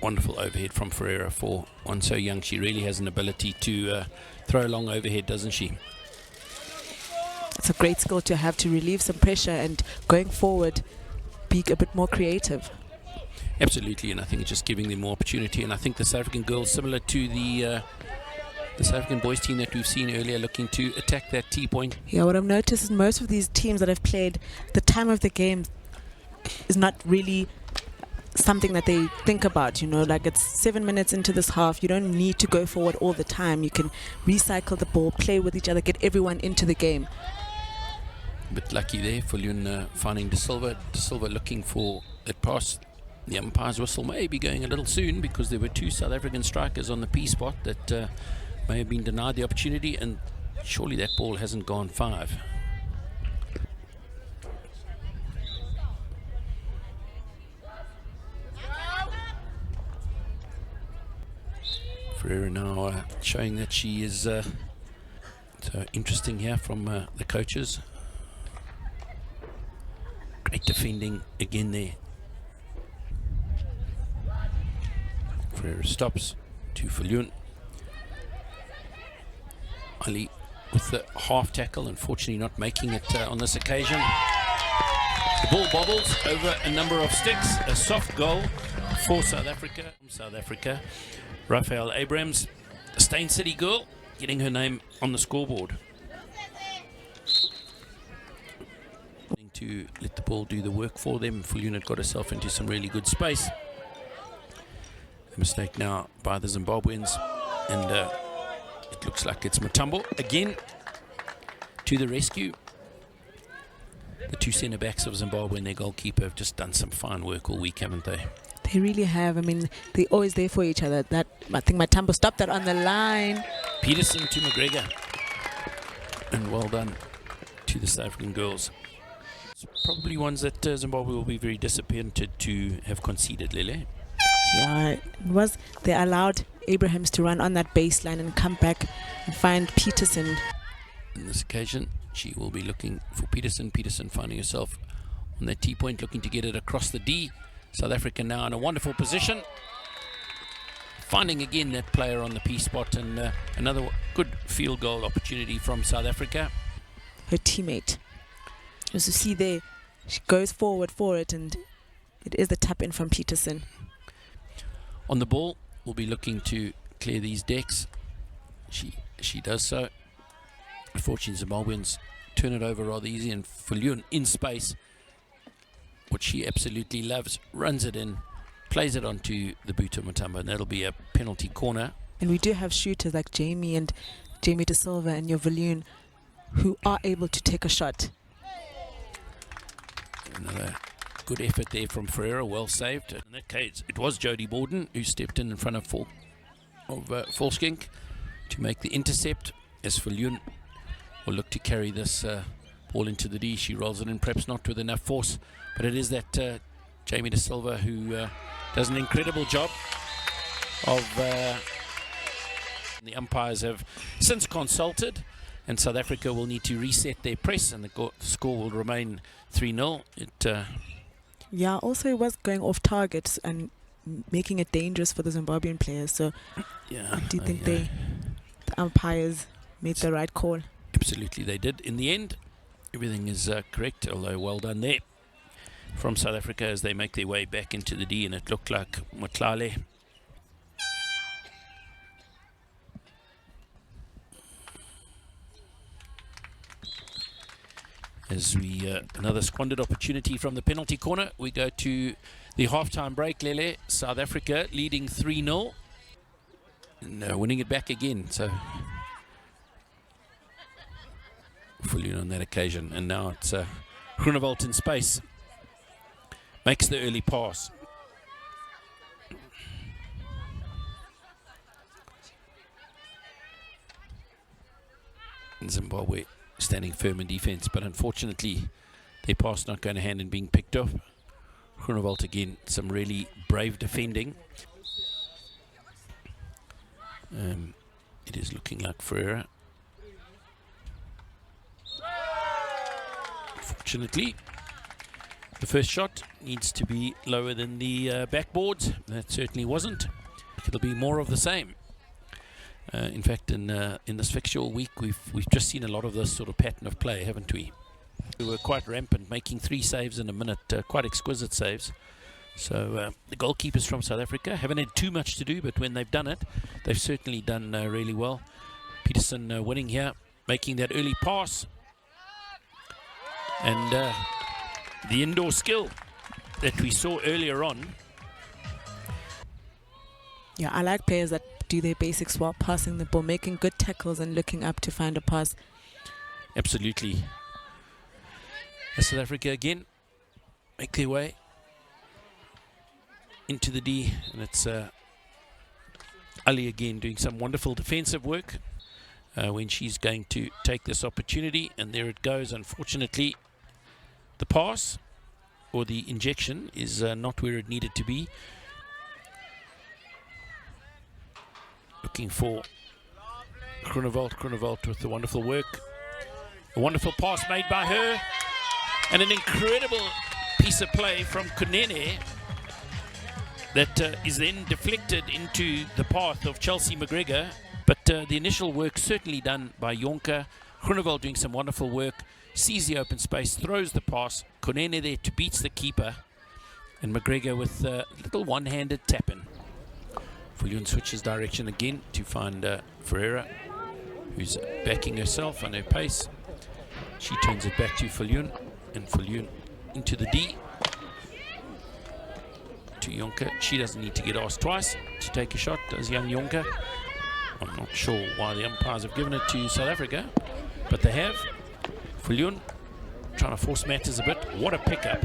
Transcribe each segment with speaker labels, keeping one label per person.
Speaker 1: Wonderful overhead from Ferreira. For one so young, she really has an ability to throw a long overhead, doesn't she?
Speaker 2: It's a great skill to have, to relieve some pressure and going forward be a bit more creative.
Speaker 1: Absolutely, and I think it's just giving them more opportunity. And I think the South African girls, similar to the South African boys team that we've seen earlier, looking to attack that T-point.
Speaker 2: Yeah, what I've noticed is most of these teams that have played, the time of the game is not really something that they think about, you know, like it's 7 minutes into this half. You don't need to go forward all the time. You can recycle the ball, play with each other, get everyone into the game.
Speaker 1: A bit lucky there for Leon finding De Silva. De Silva looking for that pass. The umpire's whistle may be going a little soon because there were two South African strikers on the P spot that may have been denied the opportunity, and surely that ball hasn't gone 5. Ferreira now showing that she is so interesting here from the coaches. Great defending again there. Ferreira stops to Viljoen. Ali with the half tackle, unfortunately not making it on this occasion. The ball bobbles over a number of sticks. A soft goal for South Africa. From South Africa, Raphael Abrams, a Steyn City girl, getting her name on the scoreboard. To let the ball do the work for them. Viljoen had got herself into some really good space. A mistake now by the Zimbabweans, and it looks like it's Mutombo again to the rescue. The two centre backs of Zimbabwe and their goalkeeper have just done some fine work all week, haven't they?
Speaker 2: They really have. I mean, they're always there for each other. That, I think Mutombo stopped that on the line.
Speaker 1: Peterson to McGregor, and well done to the South African girls. It's probably ones that Zimbabwe will be very disappointed to have conceded, Lele.
Speaker 2: Yeah, it was. They allowed Abrahams to run on that baseline and come back and find Peterson.
Speaker 1: On this occasion, she will be looking for Peterson. Peterson finding herself on that T-point, looking to get it across the D. South Africa now in a wonderful position. Finding again that player on the P spot, and another good field goal opportunity from South Africa.
Speaker 2: Her teammate. As you see there, she goes forward for it, and it is the tap in from Peterson.
Speaker 1: On the ball, we'll be looking to clear these decks. She does so. Unfortunately, Zimbabweans turn it over rather easy, and Viljoen in space, what she absolutely loves, runs it in, plays it onto the boot of Mutombo, and that'll be a penalty corner.
Speaker 2: And we do have shooters like Jamie De Silva and your Viljoen who are able to take a shot.
Speaker 1: Another good effort there from Ferreira, well saved. In that case, it was Jodie Borden who stepped in front of Volskink to make the intercept, as Viljoen will look to carry this ball into the D. She rolls it in, perhaps not with enough force, but it is that Jamie De Silva who does an incredible job of... the umpires have since consulted, and South Africa will need to reset their press, and the score will remain 3-0.
Speaker 2: Yeah, also it was going off target and making it dangerous for the Zimbabwean players. So
Speaker 1: yeah,
Speaker 2: do you think the umpires made the right call?
Speaker 1: Absolutely, they did. In the end, everything is correct, although well done there from South Africa as they make their way back into the D, and it looked like Motlale as we another squandered opportunity from the penalty corner. We go to the halftime break, Lele. South Africa leading 3-0 and winning it back again. So Viljoen on that occasion, and now it's Groenewald in space, makes the early pass. And Zimbabwe standing firm in defense, but unfortunately their pass not going to hand and being picked up. Groenewald again, some really brave defending. It is looking like Ferreira. Unfortunately, The first shot needs to be lower than the backboards. That certainly wasn't. It'll be more of the same. In fact, in this fixture all week, we've just seen a lot of this sort of pattern of play, haven't we? We were quite rampant, making 3 saves in a minute, quite exquisite saves. So the goalkeepers from South Africa haven't had too much to do, but when they've done it, they've certainly done really well. Peterson winning here, making that early pass. And the indoor skill that we saw earlier on.
Speaker 2: Yeah, I like players that do their basics while passing the ball, making good tackles and looking up to find a pass.
Speaker 1: Absolutely. South Africa again make their way into the D, and it's Ali again doing some wonderful defensive work when she's going to take this opportunity, and there it goes. Unfortunately, the pass or the injection is not where it needed to be. Looking for Groenewald with the wonderful work. A wonderful pass made by her, and an incredible piece of play from Kunene that is then deflected into the path of Chelsea McGregor. But the initial work certainly done by Jonker. Groenewald doing some wonderful work, sees the open space, throws the pass. Kunene there to beats the keeper, and McGregor with a little one-handed tap-in. Viljoen switches direction again to find Ferreira, who's backing herself on her pace. She turns it back to Viljoen, and Viljoen into the D to Jonker. She doesn't need to get asked twice to take a shot, does young Jonker. I'm not sure why the umpires have given it to South Africa, but they have. Viljoen trying to force matters a bit. What a pickup.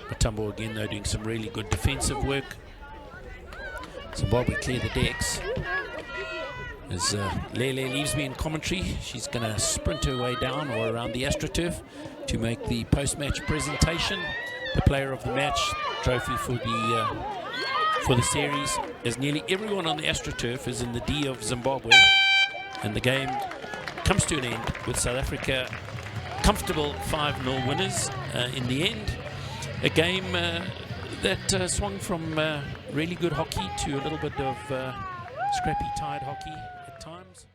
Speaker 1: Matambo again though doing some really good defensive work. Zimbabwe clear the decks. As Lele leaves me in commentary, she's going to sprint her way down or around the AstroTurf to make the post-match presentation. The player of the match trophy for the series, as nearly everyone on the AstroTurf is in the D of Zimbabwe, and the game comes to an end with South Africa comfortable 5-0 winners in the end. A game that swung from really good hockey to a little bit of scrappy, tired hockey at times.